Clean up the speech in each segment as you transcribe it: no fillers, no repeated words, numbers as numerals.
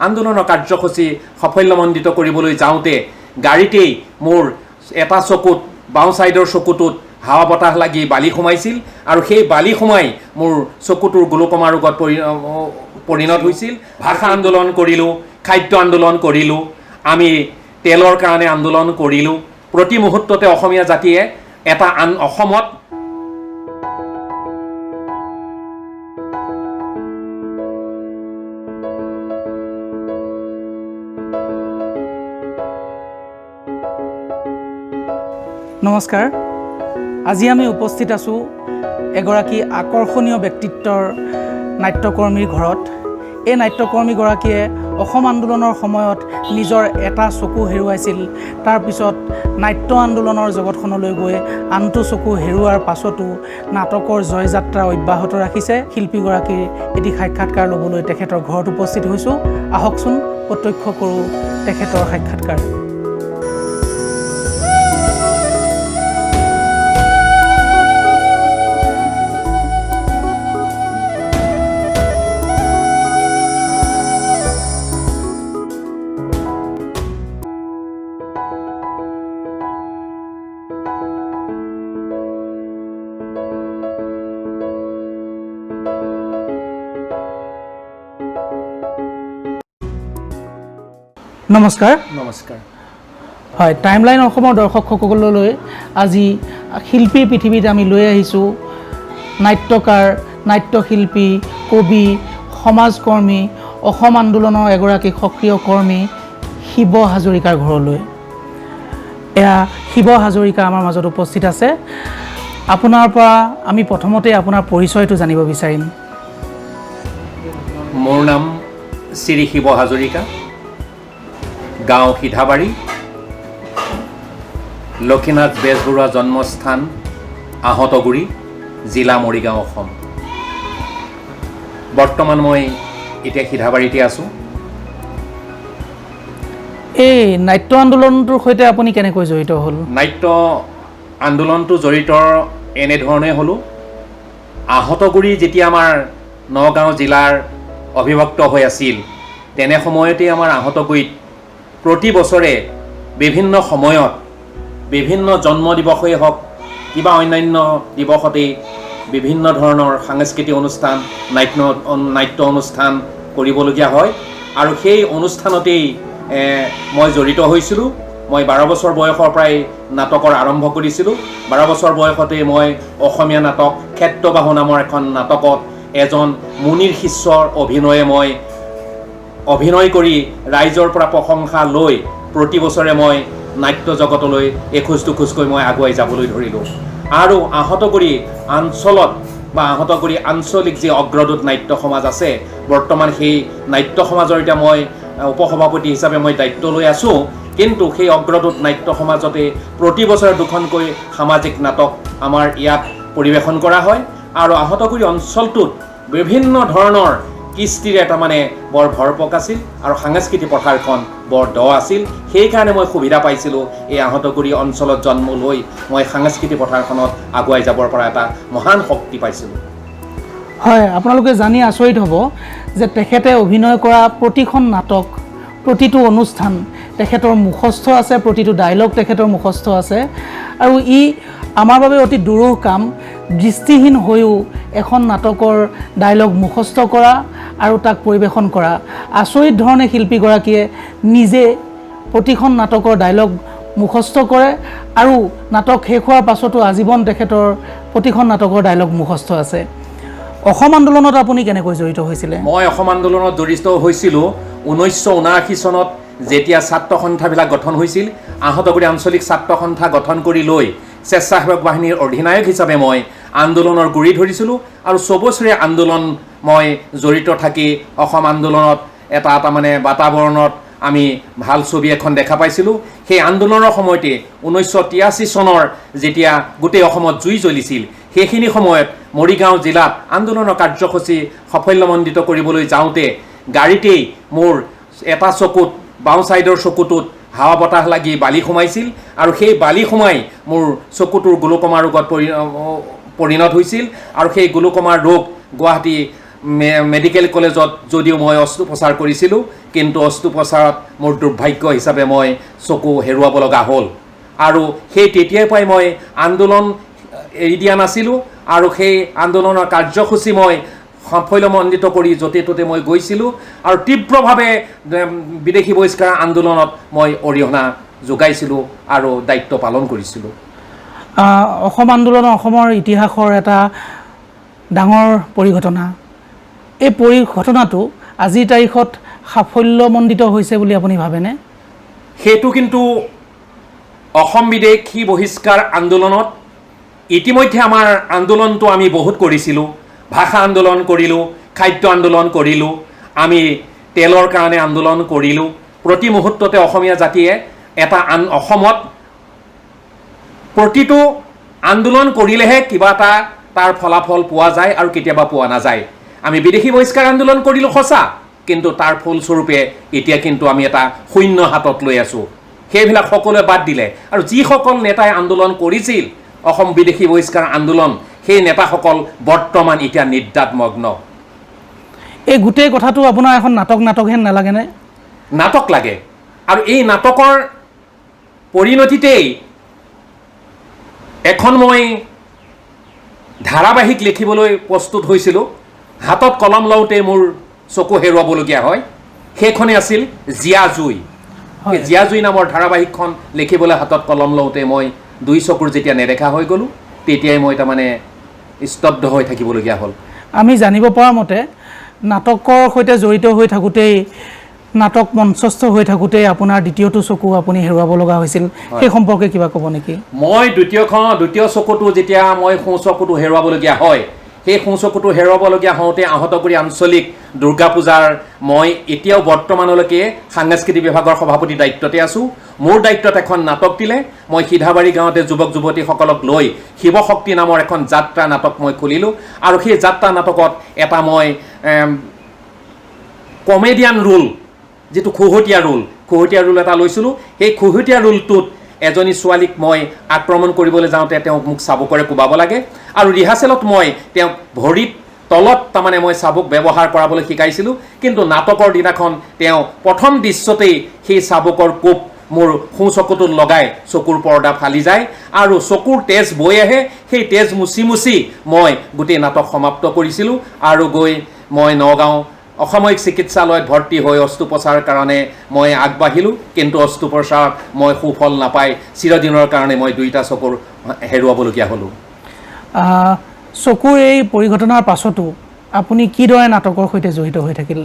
আন্দোলনৰ কাৰ্যসূচী সাফল্যমণ্ডিত কৰিবলৈ যাওঁতে গাড়ীতেই মোৰ এটা চকুত বাওঁ ছাইডৰ চকুটোত হাৱা বতাহ লাগি বালি সোমাইছিল আৰু সেই বালি সোমাই মোৰ চকুটোৰ গ্লুক'মা ৰোগত পৰিণত হৈছিল। ভাষা আন্দোলন কৰিলোঁ, খাদ্য আন্দোলন কৰিলোঁ, আমি তেলৰ কাৰণে আন্দোলন কৰিলোঁ। প্ৰতি মুহূৰ্ততে অসমীয়া জাতিয়ে এটা অসমত নমস্কাৰ। আজি আমি উপস্থিত আছোঁ এগৰাকী আকৰ্ষণীয় ব্যক্তিত্বৰ নাট্যকৰ্মীৰ ঘৰত। এই নাট্যকৰ্মীগৰাকীয়ে অসম আন্দোলনৰ সময়ত নিজৰ এটা চকু হেৰুৱাইছিল। তাৰপিছত নাট্য আন্দোলনৰ জগতখনলৈ গৈ আনটো চকু হেৰুৱাৰ পাছতো নাটকৰ জয়যাত্ৰা অব্যাহত ৰাখিছে। শিল্পীগৰাকীৰ এটি সাক্ষাৎকাৰ ল'বলৈ তেখেতৰ ঘৰত উপস্থিত হৈছোঁ। আহকচোন প্ৰত্যক্ষ কৰোঁ তেখেতৰ সাক্ষাৎকাৰ। নমস্কাৰ। নমস্কাৰ। হয়, টাইমলাইন অসমৰ দৰ্শকসকললৈ আজি শিল্পীৰ পৃথিৱীত আমি লৈ আহিছোঁ নাট্যকাৰ, নাট্যশিল্পী, কবি, সমাজকৰ্মী, অসম আন্দোলনৰ এগৰাকী সক্ৰিয় কৰ্মী শিৱ হাজৰিকাৰ ঘৰলৈ। এয়া শিৱ হাজৰিকা আমাৰ মাজত উপস্থিত আছে। আপোনাৰ পৰা আমি প্ৰথমতে আপোনাৰ পৰিচয়টো জানিব বিচাৰিম। মোৰ নাম শ্ৰী শিৱ হাজৰিকা, গাঁও সিধাবাৰী, লক্ষীনাথ বেজবৰুৱা জন্মস্থান আহঁতগুৰি, জিলা মৰিগাঁও, অসম। বৰ্তমান মই এতিয়া সিধাবাৰীতে আছোঁ। এই নাট্য আন্দোলনটোৰ সৈতে আপুনি কেনেকৈ জড়িত হ'ল? নাট্য আন্দোলনটো জড়িত এনেধৰণে হ'লোঁ। আহঁতগুৰি যেতিয়া আমাৰ নগাঁও জিলাৰ অবিভক্ত হৈ আছিল, তেনে সময়তে আমাৰ আহঁতগুৰিত প্ৰতি বছৰে বিভিন্ন সময়ত বিভিন্ন জন্ম দিৱসেই হওক, কিবা অন্যান্য দিৱসতেই বিভিন্ন ধৰণৰ সাংস্কৃতিক অনুষ্ঠান, নাট্য অনুষ্ঠান কৰিবলগীয়া হয় আৰু সেই অনুষ্ঠানতেই মই জড়িত হৈছিলোঁ। মই 12 বছৰ বয়সৰ পৰাই নাটকৰ আৰম্ভ কৰিছিলোঁ। 12 বছৰ বয়সতে মই অসমীয়া নাটক ক্ষেত্ৰবাহু নামৰ এখন নাটকত এজন মুনিৰ শিষ্যৰ অভিনয়ে মই অভিনয় কৰি ৰাইজৰ পৰা প্ৰশংসা লৈ প্ৰতি বছৰে মই নাট্য জগতলৈ এখোজ দুখোজকৈ মই আগুৱাই যাবলৈ ধৰিলোঁ। আৰু আহঁতগুৰি অঞ্চলত বা আহঁতগুৰি আঞ্চলিক যি অগ্ৰদূত নাট্য সমাজ আছে, বৰ্তমান সেই নাট্য সমাজৰ এতিয়া মই উপসভাপতি হিচাপে মই দায়িত্ব লৈ আছোঁ। কিন্তু সেই অগ্ৰদূত নাট্য সমাজতে প্ৰতি বছৰে দুখনকৈ সামাজিক নাটক আমাৰ ইয়াত পৰিৱেশন কৰা হয় আৰু আহঁতগুৰি অঞ্চলটোত বিভিন্ন ধৰণৰ কৃষ্টিৰ এটা বৰ ভৰপক আছিল আৰু সাংস্কৃতিক পথাৰখন বৰ দ আছিল। সেইকাৰণে মই সুবিধা পাইছিলোঁ এই আহঁতগুৰি অঞ্চলত জন্ম লৈ মই সাংস্কৃতিক পথাৰখনত আগুৱাই যাবৰ পৰা এটা মহান শক্তি পাইছিলোঁ। হয়, আপোনালোকে জানি আচৰিত হ'ব যে তেখেতে অভিনয় কৰা প্ৰতিখন নাটক, প্ৰতিটো অনুষ্ঠান তেখেতৰ মুখস্থ আছে, প্ৰতিটো ডায়লগ তেখেতৰ মুখস্থ আছে আৰু ই আমাৰ বাবে অতি দুৰূহ কাম। দৃষ্টিহীন হৈও এখন নাটকৰ ডায়লগ মুখস্থ কৰা আৰু তাক পৰিৱেশন কৰা। আচৰিত ধৰণে শিল্পীগৰাকীয়ে নিজে প্ৰতিখন নাটকৰ ডায়লগ মুখস্থ কৰে আৰু নাটক শেষ হোৱাৰ পাছতো আজীৱন তেখেতৰ প্ৰতিখন নাটকৰ ডায়লগ মুখস্থ আছে। অসম আন্দোলনত আপুনি কেনেকৈ জড়িত হৈছিলে? মই অসম আন্দোলনত জড়িত হৈছিলোঁ 1979 চনত, যেতিয়া ছাত্ৰ সন্থাবিলাক গঠন হৈছিল। আহঁতগুৰি আঞ্চলিক ছাত্ৰ সন্থা গঠন কৰি লৈ স্বেচ্ছাসেৱক বাহিনীৰ অধিনায়ক হিচাপে মই আন্দোলনৰ গুৰি ধৰিছিলোঁ আৰু 4 বছৰীয়া আন্দোলন মই জড়িত থাকি অসম আন্দোলনত এটা বাতাবৰণত আমি ভাল ছবি এখন দেখা পাইছিলোঁ। সেই আন্দোলনৰ সময়তে 1983 চনৰ যেতিয়া গোটেই অসমত জুই জ্বলিছিল, সেইখিনি সময়ত মৰিগাঁও জিলাত আন্দোলনৰ কাৰ্যসূচী সাফল্যমণ্ডিত কৰিবলৈ যাওঁতে গাড়ীতেই মোৰ এটা চকুত বাওঁ ছাইডৰ চকুটোত হাৱা বতাহ লাগি বালি সোমাইছিল আৰু সেই বালি সোমাই মোৰ চকুটোৰ গ্লুক'মা ৰোগত পৰিণত হৈছিল আৰু সেই গ্লুক'মা ৰোগ গুৱাহাটী মেডিকেল কলেজত যদিও মই অস্ত্ৰোপচাৰ কৰিছিলোঁ, কিন্তু অস্ত্ৰোপচাৰত মোৰ দুৰ্ভাগ্য হিচাপে মই চকু হেৰুৱাব লগা হ'ল। আৰু সেই তেতিয়াৰ পৰাই মই আন্দোলন এৰি দিয়া নাছিলোঁ, আৰু সেই আন্দোলনৰ কাৰ্যসূচী মই সাফল্যমণ্ডিত কৰি য'তে ত'তে মই গৈছিলোঁ, আৰু তীব্ৰভাৱে বিদেশী বহিষ্কাৰ আন্দোলনত মই অৰিহণা যোগাইছিলোঁ আৰু দায়িত্ব পালন কৰিছিলোঁ। অসম আন্দোলন অসমৰ ইতিহাসৰ এটা ডাঙৰ পৰিঘটনা। এই পৰিঘটনাটো আজিৰ তাৰিখত সাফল্যমণ্ডিত হৈছে বুলি আপুনি ভাবেনে? সেইটো কিন্তু অসম বিদেশী বহিষ্কাৰ আন্দোলনত ইতিমধ্যে আমাৰ আন্দোলনটো আমি বহুত কৰিছিলোঁ। ভাষা আন্দোলন কৰিলোঁ, খাদ্য আন্দোলন কৰিলোঁ, আমি তেলৰ কাৰণে আন্দোলন কৰিলোঁ। প্ৰতি মুহূৰ্ততে অসমীয়া জাতিয়ে অসমত প্ৰতিটো আন্দোলন কৰিলেহে কিবা এটা তাৰ ফলাফল পোৱা যায় আৰু কেতিয়াবা পোৱা নাযায়। আমি বিদেশী বহিষ্কাৰ আন্দোলন কৰিলোঁ সঁচা, কিন্তু তাৰ ফলস্বৰূপে এতিয়া কিন্তু আমি এটা শূন্য হাতত লৈ আছোঁ। সেইবিলাক সকলোৱে বাদ দিলে, আৰু যিসকল নেতাই আন্দোলন কৰিছিল অসম বিদেশী বহিষ্কাৰ আন্দোলন, সেই নেতাসকল বৰ্তমান এতিয়া নিদ্ৰামগ্ন। এই গোটেই কথাটো আপোনাৰ এখন নাটক হেন নালাগেনে? নাটক লাগে, আৰু এই নাটকৰ পৰিণতিতেই এখন মই ধাৰাবাহিক লিখিবলৈ প্ৰস্তুত হৈছিলোঁ। হাতত কলম লওঁতে মোৰ চকু হেৰুৱাবলগীয়া হয়। সেইখনে আছিল জীয়া জুই। জীয়া জুই নামৰ ধাৰাবাহিকখন লিখিবলৈ হাতত কলম লওঁতে মই দুই চকুৰ যেতিয়া নেদেখা হৈ গ'লোঁ, তেতিয়াই মই তাৰমানে স্তব্ধ হৈ থাকিবলগীয়া হ'ল। আমি জানিব পৰা মতে নাটকৰ সৈতে জড়িত হৈ থাকোঁতেই, নাটক মঞ্চস্থ হৈ থাকোঁতেই আপোনাৰ দ্বিতীয়টো চকু আপুনি হেৰুৱাব লগা হৈছিল। সেই সম্পৰ্কে কিবা ক'ব নেকি? মই দ্বিতীয় চকুটো যেতিয়া মই সোঁ চকুটো হেৰুৱাবলগীয়া হয়, সেই সোঁ চকুটো হেৰুৱাবলগীয়া হওঁতে আহঁতগুৰি আঞ্চলিক দুৰ্গা পূজাৰ মই এতিয়াও বৰ্তমানলৈকে সাংস্কৃতিক বিভাগৰ সভাপতি দায়িত্বতে আছোঁ। মোৰ দায়িত্বত এখন নাটক দিলে মই সিধাবাৰী গাঁৱতে যুৱক যুৱতীসকলক লৈ শিৱশক্তি নামৰ এখন যাত্ৰা নাটক মই খুলিলোঁ, আৰু সেই যাত্ৰা নাটকত এটা মই কমেডিয়ান ৰোল, যিটো খুহুতীয়া ৰোল এটা লৈছিলোঁ। সেই খুহুতীয়া ৰোলটোত এজনী ছোৱালীক মই আক্ৰমণ কৰিবলৈ যাওঁতে তেওঁক মোক চাবুকেৰে কোবাব লাগে, আৰু ৰিহাৰ্চেলত মই তেওঁক ভৰিত তলত তাৰমানে মই চাবুক ব্যৱহাৰ কৰাবলৈ শিকাইছিলোঁ। কিন্তু নাটকৰ দিনাখন তেওঁ প্ৰথম দৃশ্যতেই সেই চাবুকৰ কোব মোৰ সোঁ চকুটোত লগাই চকুৰ পৰ্দা ফালি যায়, আৰু চকুৰ তেজ বৈ আহে। সেই তেজ মুচি মই গোটেই নাটক সমাপ্ত কৰিছিলোঁ, আৰু গৈ মই নগাঁও অসামৰিক চিকিৎসালয়ত ভৰ্তি হৈ অস্ত্ৰোপচাৰৰ কাৰণে মই আগবাঢ়িলোঁ। কিন্তু অস্ত্ৰোপচাৰত মই সুফল নাপাই চিৰদিনৰ কাৰণে মই দুইটা চকুৰ হেৰুৱাবলগীয়া হ'লোঁ। চকুৰ এই পৰিঘটনাৰ পাছতো আপুনি কিদৰে নাটকৰ সৈতে জড়িত হৈ থাকিল?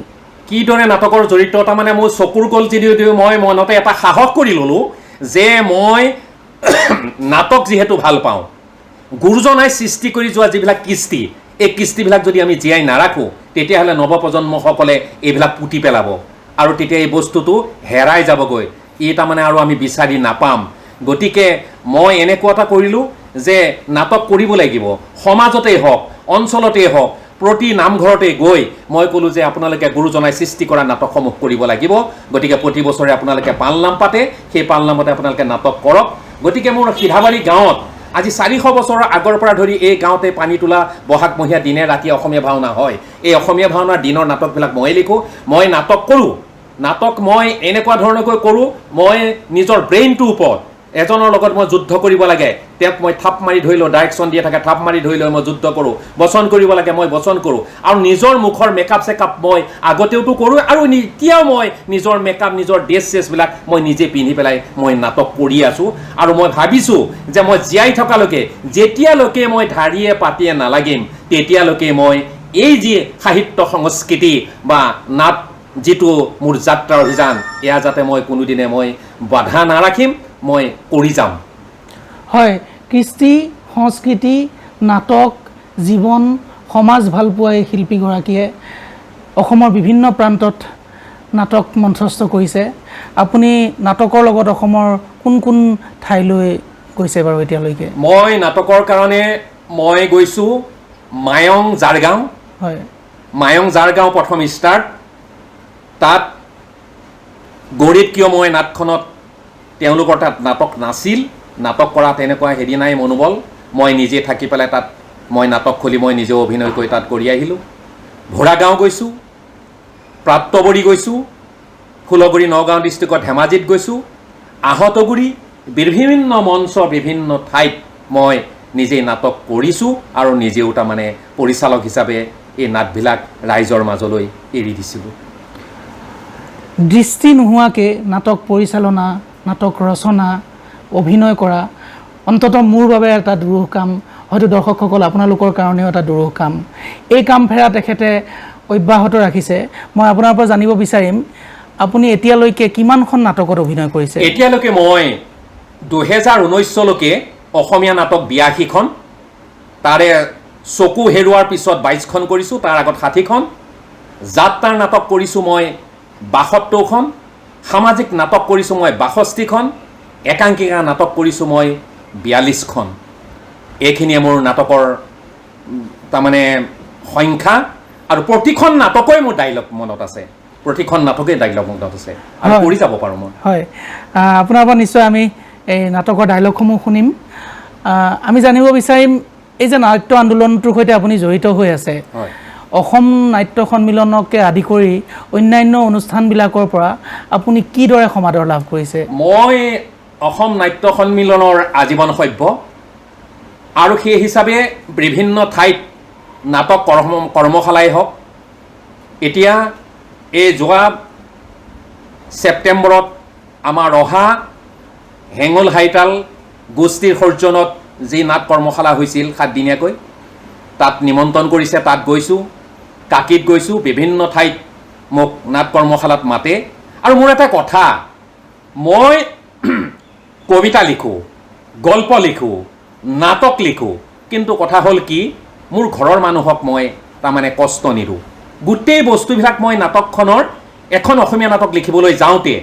কিদৰে নাটকৰ জড়িত তাৰমানে মোৰ চকুৰ গ'ল যদিও মই মনতে এটা সাহস কৰি ল'লোঁ যে মই নাটক যিহেতু ভাল পাওঁ, গুৰুজনাই সৃষ্টি কৰি যোৱা যিবিলাক কৃষ্টি, এই কৃষ্টিবিলাক যদি আমি জীয়াই নাৰাখোঁ, তেতিয়াহ'লে নৱপ্ৰজন্মসকলে এইবিলাক পুতি পেলাব, আৰু তেতিয়া এই বস্তুটো হেৰাই যাবগৈ। ই তাৰমানে আৰু আমি বিচাৰি নাপাম। গতিকে মই এনেকুৱা এটা কৰিলোঁ যে নাটক কৰিব লাগিব, সমাজতেই হওক, অঞ্চলতেই হওক, প্ৰতি নামঘৰতে গৈ মই ক'লোঁ যে আপোনালোকে গুৰুজনাই সৃষ্টি কৰা নাটকসমূহ কৰিব লাগিব। গতিকে প্ৰতি বছৰে আপোনালোকে পালনাম পাতে, সেই পালনামতে আপোনালোকে নাটক কৰক। গতিকে মোৰ সিধাবাৰী গাঁৱত আজি 400 বছৰৰ আগৰ পৰা ধৰি এই গাঁৱতে পানী তোলা বহাগমহীয়া দিনে ৰাতি অসমীয়া ভাওনা হয়। এই অসমীয়া ভাওনাৰ দিনৰ নাটকবিলাক মই লিখোঁ, মই নাটক কৰোঁ। নাটক মই এনেকুৱা ধৰণকৈ কৰোঁ, মই নিজৰ ব্ৰেইনটোৰ ওপৰত এজনৰ লগত মই যুদ্ধ কৰিব লাগে, তেওঁক মই থাপ মাৰি ধৰি লওঁ, ডাইৰেকশ্যন দিয়া থাকে, থাপ মাৰি ধৰি লৈ মই যুদ্ধ কৰোঁ। বচন কৰিব লাগে, মই বচন কৰোঁ, আৰু নিজৰ মুখৰ মেকআপ চেকআপ মই আগতেওতো কৰোঁ, আৰু এতিয়াও মই নিজৰ মেকআপ, নিজৰ ড্ৰেছ চেছবিলাক মই নিজে পিন্ধি পেলাই মই নাটক কৰি আছোঁ। আৰু মই ভাবিছোঁ যে মই জীয়াই থকালৈকে, যেতিয়ালৈকে মই ধাৰিয়ে পাতিয়ে নালাগিম, তেতিয়ালৈকে মই এই যি সাহিত্য সংস্কৃতি বা নাট যিটো মোৰ যাত্ৰাৰ অভিযান, এয়া যাতে মই কোনোদিনে মই বাধা নাৰাখিম, মই কৰি যাম। হয়, কৃষ্টি, সংস্কৃতি, নাটক, জীৱন, সমাজ ভালপোৱা এই শিল্পীগৰাকীয়ে অসমৰ বিভিন্ন প্ৰান্তত নাটক মঞ্চস্থ কৰিছে। আপুনি নাটকৰ লগত অসমৰ কোন কোন ঠাইলৈ গৈছে বাৰু এতিয়ালৈকে? মই নাটকৰ কাৰণে মই গৈছোঁ মায়ং জাৰগাঁও। হয়, মায়ং জাৰগাঁও প্ৰথম ষ্টাৰ্ট। তাত গৌৰীত কিয় মই নাটখনত, তেওঁলোকৰ তাত নাটক নাছিল, নাটক কৰা তেনেকুৱা হেৰি নাই মনোবল, মই নিজে থাকি পেলাই তাত মই নাটক খুলি মই নিজে অভিনয় কৰি তাত কৰি আহিলোঁ। ভোৰাগাঁও গৈছোঁ, প্ৰাপ্তবৰী গৈছোঁ, ফুলগুৰি নগাঁও ডিষ্ট্ৰিক্টত ধেমাজিত গৈছোঁ, আহতগুৰি, বিভিন্ন মঞ্চ বিভিন্ন ঠাইত মই নিজেই নাটক কৰিছোঁ আৰু নিজেও তাৰমানে পৰিচালক হিচাপে এই নাটবিলাক ৰাইজৰ মাজলৈ এৰি দিছিলোঁ। দৃষ্টি নোহোৱাকৈ নাটক পৰিচালনা, নাটক ৰচনা, অভিনয় কৰা অন্ততঃ মোৰ বাবে এটা দুৰূহ কাম, হয়তো দৰ্শকসকল আপোনালোকৰ কাৰণেও এটা দুৰূহ কাম। এই কামফেৰা তেখেতে অব্যাহত ৰাখিছে। মই আপোনাৰ পৰা জানিব বিচাৰিম, আপুনি এতিয়ালৈকে কিমানখন নাটকত অভিনয় কৰিছে? এতিয়ালৈকে মই 2019লৈকে অসমীয়া নাটক 82খন, তাৰে চকু হেৰুৱাৰ পিছত 22খন কৰিছোঁ, তাৰ আগত 60খন, যাত্ৰাৰ নাটক কৰিছোঁ মই 72খন, সামাজিক নাটক কৰিছোঁ মই 62খন, একাংকিকা নাটক কৰিছোঁ মই 42খন। এইখিনিয়ে মোৰ নাটকৰ তাৰমানে সংখ্যা, আৰু প্ৰতিখন নাটকেই মোৰ ডাইলগ মনত আছে, প্ৰতিখন নাটকেই ডাইলগ মনত আছে আৰু কৰি যাব পাৰোঁ মই। হয়, আপোনাৰ পৰা নিশ্চয় আমি এই নাটকৰ ডাইলগসমূহ শুনিম। আমি জানিব বিচাৰিম, এই যে নাট্য আন্দোলনটোৰ সৈতে আপুনি জড়িত হৈ আছে, অসম নাট্য সন্মিলনকে আদি কৰি অন্যান্য অনুষ্ঠানবিলাকৰ পৰা আপুনি কিদৰে সমাদৰ লাভ কৰিছে? মই অসম নাট্য সন্মিলনৰ আজীৱন সভ্য, আৰু সেই হিচাপে বিভিন্ন ঠাইত নাটক কৰ্মশালাই হওক, এতিয়া এই যোৱা ছেপ্টেম্বৰত আমাৰ ৰহা হেঙুল হাইতাল গোষ্ঠীৰ সৌজন্যত যি নাট কৰ্মশালা হৈছিল 7 দিনীয়াকৈ, তাত নিমন্ত্ৰণ কৰিছে, তাত গৈছোঁ, কাকিত গৈছোঁ, বিভিন্ন ঠাইত মোক নাট কৰ্মশালাত মাতে। আৰু মোৰ এটা কথা, মই কবিতা লিখোঁ, গল্প লিখোঁ, নাটক লিখোঁ, কিন্তু কথা হ'ল কি, মোৰ ঘৰৰ মানুহক মই তাৰমানে কষ্ট নিদিওঁ। গোটেই বস্তুবিলাক মই নাটকখনৰ, এখন অসমীয়া নাটক লিখিবলৈ যাওঁতে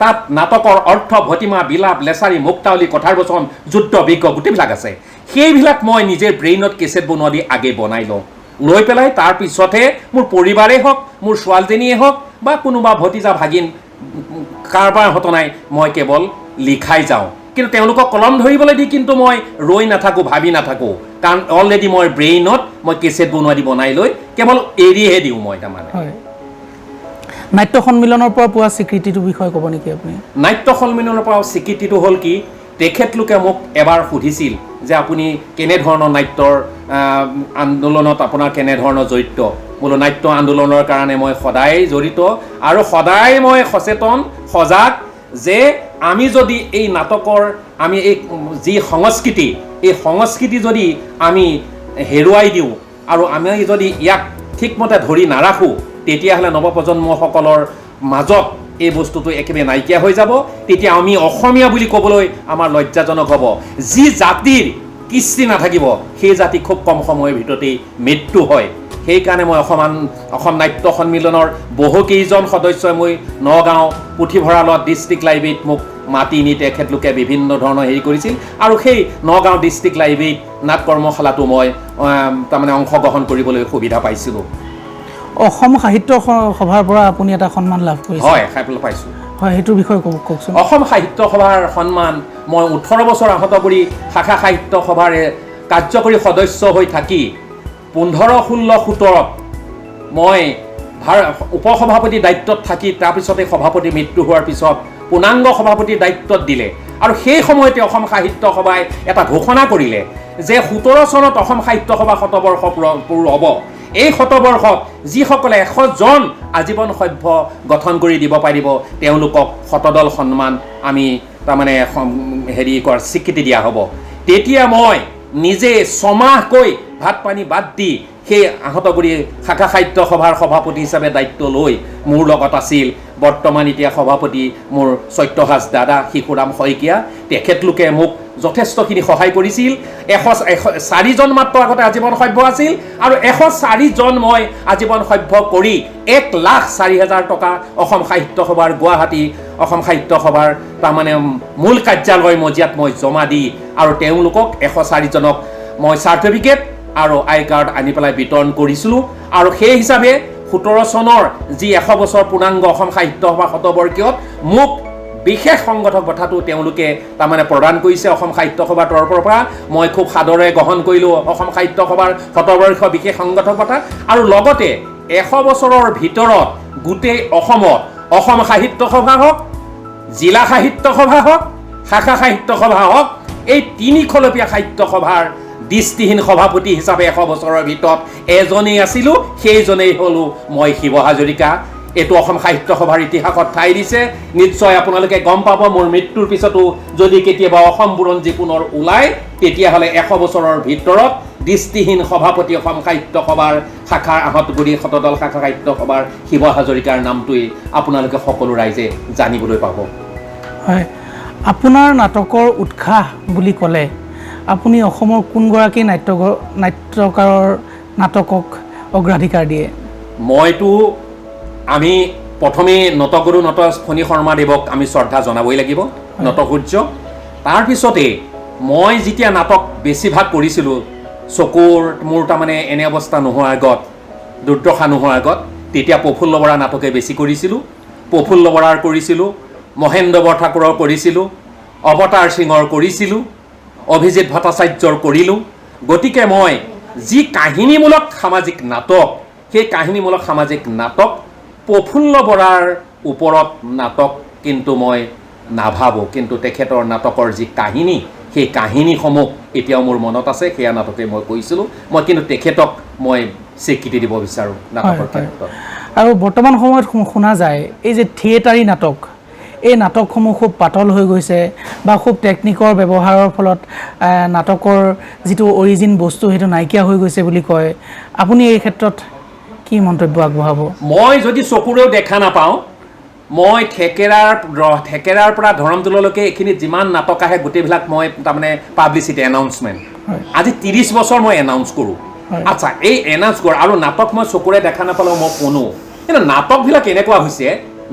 তাত নাটকৰ অৰ্থ, ভটিমা, বিলাপ, লেচাৰী, মুক্তাৱলী, কথাৰ বচন, যুদ্ধ, বিজ্ঞ গোটেইবিলাক আছে। সেইবিলাক মই নিজে ব্ৰেইনত কেছেট বনোৱা দি আগে বনাই লওঁ, লৈ পেলাই তাৰ পিছতহে মোৰ পৰিবাৰেই হওক, মোৰ ছোৱালীজনীয়ে হওক বা কোনোবা ভতিজা ভাগিন কাৰোবাৰ ঘটনাই মই কেৱল লিখাই যাওঁ। কিন্তু তেওঁলোকক কলম ধৰিবলৈ দি কিন্তু মই ৰৈ নাথাকোঁ, ভাবি নাথাকোঁ, কাৰণ অলৰেডি মই ব্ৰেইনত মই কেছেট বনোৱা দি বনাই লৈ কেৱল এৰিহে দিওঁ মই তাৰমানে। নাট্য সন্মিলনৰ পৰা পোৱা স্বীকৃতিটোৰ বিষয়ে ক'ব নেকি আপুনি? নাট্য সন্মিলনৰ পৰা স্বীকৃতিটো হ'ল কি, তেখেতলোকে মোক এবাৰ সুধিছিল যে আপুনি কেনেধৰণৰ নাট্যৰ আন্দোলনত আপোনাৰ কেনেধৰণৰ জড়িত। বোলো নাট্য আন্দোলনৰ কাৰণে মই সদায় জড়িত, আৰু সদায় মই সচেতন, সজাগ যে আমি যদি এই নাটকৰ আমি এই যি সংস্কৃতি, এই সংস্কৃতি যদি আমি হেৰুৱাই দিওঁ আৰু আমি যদি ইয়াক ঠিকমতে ধৰি নাৰাখোঁ, তেতিয়াহ'লে নৱপ্ৰজন্মসকলৰ মাজত এই বস্তুটো একেবাৰে নাইকিয়া হৈ যাব। তেতিয়া আমি অসমীয়া বুলি ক'বলৈ আমাৰ লজ্জাজনক হ'ব। যি জাতিৰ কৃষ্টি নাথাকিব, সেই জাতি খুব কম সময়ৰ ভিতৰতেই মৃত্যু হয়। সেইকাৰণে মই অসম নাট্য সন্মিলনৰ বহুকেইজন সদস্যই মই নগাঁও পুথিভঁৰালত ডিষ্ট্ৰিক্ট লাইব্ৰেৰীত মোক মাতি নি তেখেতলোকে বিভিন্ন ধৰণৰ হেৰি কৰিছিল, আৰু সেই নগাঁও ডিষ্ট্ৰিক্ট লাইব্ৰেৰীত নাট কৰ্মশালাটো মই তাৰমানে অংশগ্ৰহণ কৰিবলৈ সুবিধা পাইছিলোঁ। অসম সাহিত্য সভাৰ পৰা আপুনি এটা সন্মান লাভ কৰিছে? হয়, পাইছোঁ। হয়, সেইটোৰ বিষয়ে কওকচোন। অসম সাহিত্য সভাৰ সন্মান মই 18 বছৰ আহতগুৰি শাখা সাহিত্য সভাৰ কাৰ্যকৰী সদস্য হৈ থাকি 15, 16, 17 মই উপসভাপতি দায়িত্বত থাকি তাৰপিছতে সভাপতি মৃত্যু হোৱাৰ পিছত পূৰ্ণাংগ সভাপতিৰ দায়িত্বত দিলে, আৰু সেই সময়তে অসম সাহিত্য সভাই এটা ঘোষণা কৰিলে যে 17 চনত অসম সাহিত্য সভা শতবৰ্ষ পূৰ হ'ব। এই শতবৰ্ষত যিসকলে 100 জন আজীৱন সভ্য গঠন কৰি দিব পাৰিব, তেওঁলোকক শতদল সন্মান আমি তাৰমানে হেৰি কৰাৰ স্বীকৃতি দিয়া হ'ব। তেতিয়া মই নিজে 6 মাহকৈ ভাত পানী বাদ দি সেই আহতগুৰি শাখা সাহিত্য সভাৰ সভাপতি হিচাপে দায়িত্ব লৈ মোৰ লগত আছিল বৰ্তমান এতিয়া সভাপতি মোৰ সত্যহাজ দাদা শিশুৰাম শইকীয়া। তেখেতলোকে মোক যথেষ্টখিনি সহায় কৰিছিল। 104 জন মাত্ৰ আগতে আজীৱন সভ্য আছিল, আৰু 104 জন মই আজীৱন সভ্য কৰি 1,04,000 টকা অসম সাহিত্য সভাৰ গুৱাহাটী অসম সাহিত্য সভাৰ তাৰমানে মূল কাৰ্যালয় মজিয়াত মই জমা দি, আৰু তেওঁলোকক 104 জনক মই চাৰ্টিফিকেট আৰু আই কাৰ্ড আনি পেলাই বিতৰণ কৰিছিলোঁ। আৰু সেই হিচাপে 17 চনৰ যি 100 বছৰ পূৰ্ণাংগ অসম সাহিত্য সভা শতবৰ্ষীয়ত মোক বিশেষ সংগঠক কথাটো তেওঁলোকে তাৰমানে প্ৰদান কৰিছে অসম সাহিত্য সভাৰ তৰফৰ পৰা। মই খুব সাদৰে গ্ৰহণ কৰিলোঁ অসম সাহিত্য সভাৰ শতবৰ্ষ বিশেষ সংগঠক কথা, আৰু লগতে 100 বছৰৰ ভিতৰত গোটেই অসমত অসম সাহিত্য সভা হওক, জিলা সাহিত্য সভা হওক, শাখা সাহিত্য সভা হওক, এই 3 খলপীয়া সাহিত্য সভাৰ দৃষ্টিহীন সভাপতি হিচাপে 100 বছৰৰ ভিতৰত এজনেই আছিলোঁ, সেইজনেই হ'লোঁ মই শিৱ হাজৰিকা। এইটো অসম সাহিত্য সভাৰ ইতিহাসত ঠাই দিছে। নিশ্চয় আপোনালোকে গম পাব, মোৰ মৃত্যুৰ পিছতো যদি কেতিয়াবা অসম বুৰঞ্জী পুনৰ ওলায়, তেতিয়াহ'লে 100 বছৰৰ ভিতৰত দৃষ্টিহীন সভাপতি অসম সাহিত্য সভাৰ শাখাৰ আহঁতগুৰি শতদল শাখা সাহিত্য সভাৰ শিৱ হাজৰিকাৰ নামটোৱেই আপোনালোকে সকলো ৰাইজে জানিবলৈ পাব। হয়, আপোনাৰ নাটকৰ উৎসাহ বুলি ক'লে আপুনি অসমৰ কোনগৰাকী নাট্যকাৰৰ নাটকক অগ্ৰাধিকাৰ দিয়ে? মইতো আমি প্ৰথমে নটগুৰু নট ফণী শৰ্মাদেৱক আমি শ্ৰদ্ধা জনাবই লাগিব, নটসূৰ্য। তাৰপিছতে মই যেতিয়া নাটক বেছিভাগ কৰিছিলোঁ, চকুৰ মোৰ তাৰমানে এনে অৱস্থা নোহোৱাৰ আগত, দুৰ্দশা নোহোৱাৰ আগত, তেতিয়া প্ৰফুল্ল বৰা নাটকে বেছি কৰিছিলোঁ। প্ৰফুল্ল বৰাৰ কৰিছিলোঁ, মহেন্দ্ৰ বৰঠাকুৰৰ কৰিছিলোঁ, অৱতাৰ সিঙৰ কৰিছিলোঁ, অভিজিত ভট্টাচাৰ্যৰ কৰিলোঁ। গতিকে মই যি কাহিনীমূলক সামাজিক নাটক, সেই কাহিনীমূলক সামাজিক নাটক প্ৰফুল্ল বৰাৰ ওপৰত নাটক কিন্তু মই নাভাবোঁ, কিন্তু তেখেতৰ নাটকৰ যি কাহিনী, সেই কাহিনীসমূহ এতিয়াও মোৰ মনত আছে। সেয়া নাটকে মই কৈছিলোঁ। মই কিন্তু তেখেতক মই স্বীকৃতি দিব বিচাৰোঁ নাটকৰ ক্ষেত্ৰত। আৰু বৰ্তমান সময়ত শুনা যায় এই যে থিয়েটাৰী নাটক, এই নাটকসমূহ খুব পাতল হৈ গৈছে বা খুব টেকনিকৰ ব্যৱহাৰৰ ফলত নাটকৰ যিটো অৰিজিন বস্তু সেইটো নাইকিয়া হৈ গৈছে বুলি কয়। আপুনি এই ক্ষেত্ৰত কি মন্তব্য আগবঢ়াব? মই যদি চকুৰেও দেখা নাপাওঁ, মই থেকেৰাৰ পৰা ধৰমতোললৈকে এইখিনিত যিমান নাটক আহে গোটেইবিলাক মই তাৰমানে পাব্লিচিটি এনাউন্সমেণ্ট আজি 30 বছৰ মই এনাউন্স কৰোঁ। আচ্ছা, এই এনাউন্স কৰোঁ আৰু নাটক মই চকুৰে দেখা নাপালেও মই শুনো। কিন্তু নাটকবিলাক এনেকুৱা হৈছে,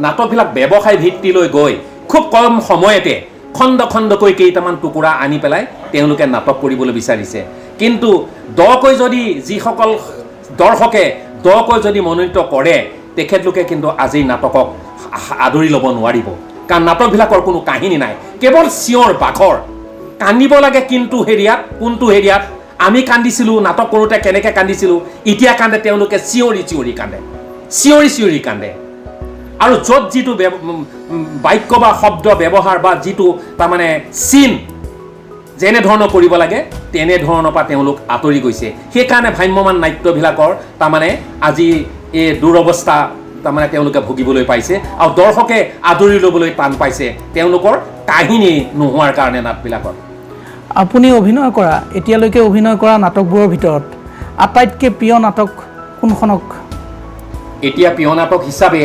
নাটকবিলাক ব্যৱসায় ভিত্তিলৈ গৈ খুব কম সময়তে খণ্ড খণ্ডকৈ কেইটামান টুকুৰা আনি পেলাই তেওঁলোকে নাটক কৰিবলৈ বিচাৰিছে। কিন্তু দকৈ যদি যিসকল দৰ্শকে দকৈ যদি মনোনীত কৰে, তেখেতলোকে কিন্তু আজিৰ নাটকক আদৰি ল'ব নোৱাৰিব। কাৰণ নাটকবিলাকৰ কোনো কাহিনী নাই, কেৱল চিঞৰ বাখৰ। কান্দিব লাগে কিন্তু হেৰিয়াত, কোনটো হেৰিয়াত আমি কান্দিছিলোঁ নাটক কৰোঁতে, কেনেকৈ কান্দিছিলোঁ, এতিয়া কান্দে তেওঁলোকে চিঞৰি চিঞৰি কান্দে, চিঞৰি চিঞৰি কান্দে। আৰু য'ত যিটো বাক্য বা শব্দ ব্যৱহাৰ বা যিটো তাৰমানে চিন যেনেধৰণৰ কৰিব লাগে তেনেধৰণৰ পৰা তেওঁলোক আঁতৰি গৈছে। সেইকাৰণে ভ্ৰাম্যমান নাট্যবিলাকৰ তাৰমানে আজি এই দুৰৱস্থা তাৰমানে তেওঁলোকে ভুগিবলৈ পাইছে আৰু দৰ্শকে আদৰি ল'বলৈ টান পাইছে তেওঁলোকৰ কাহিনী নোহোৱাৰ কাৰণে নাটবিলাকত। আপুনি অভিনয় কৰা, এতিয়ালৈকে অভিনয় কৰা নাটকবোৰৰ ভিতৰত আটাইতকৈ প্ৰিয় নাটক কোনখনক? এতিয়া প্ৰিয় নাটক হিচাপে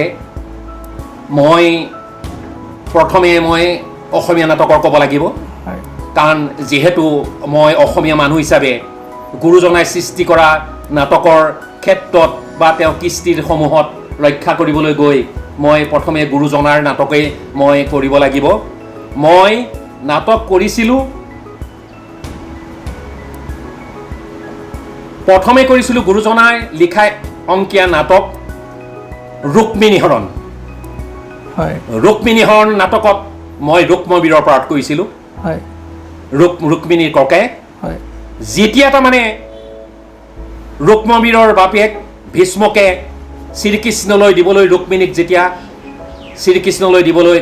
মই প্ৰথমে অসমীয়া নাটকৰ ক'ব লাগিব। কাৰণ যিহেতু মই অসমীয়া মানুহ হিচাপে গুৰুজনাই সৃষ্টি কৰা নাটকৰ ক্ষেত্ৰত বা তেওঁ কৃষ্টিসমূহত ৰক্ষা কৰিবলৈ গৈ মই প্ৰথমে গুৰুজনাৰ নাটকেই মই কৰিব লাগিব। মই নাটক কৰিছিলোঁ, প্ৰথমে কৰিছিলোঁ গুৰুজনাই লিখা অংকীয়া নাটক ৰুক্মিণী হৰণ। ৰুক্মিণী হৰণ নাটকত মই ৰুক্মবীৰৰ পাৰ্ট কৰিছিলোঁ, ৰুক্মিণীৰ ককায়েক। যেতিয়া তাৰমানে ৰুক্মবীৰৰ বাপেক ভীষ্মকে শ্ৰীকৃষ্ণলৈ দিবলৈ, ৰুক্মিণীক যেতিয়া শ্ৰীকৃষ্ণলৈ দিবলৈ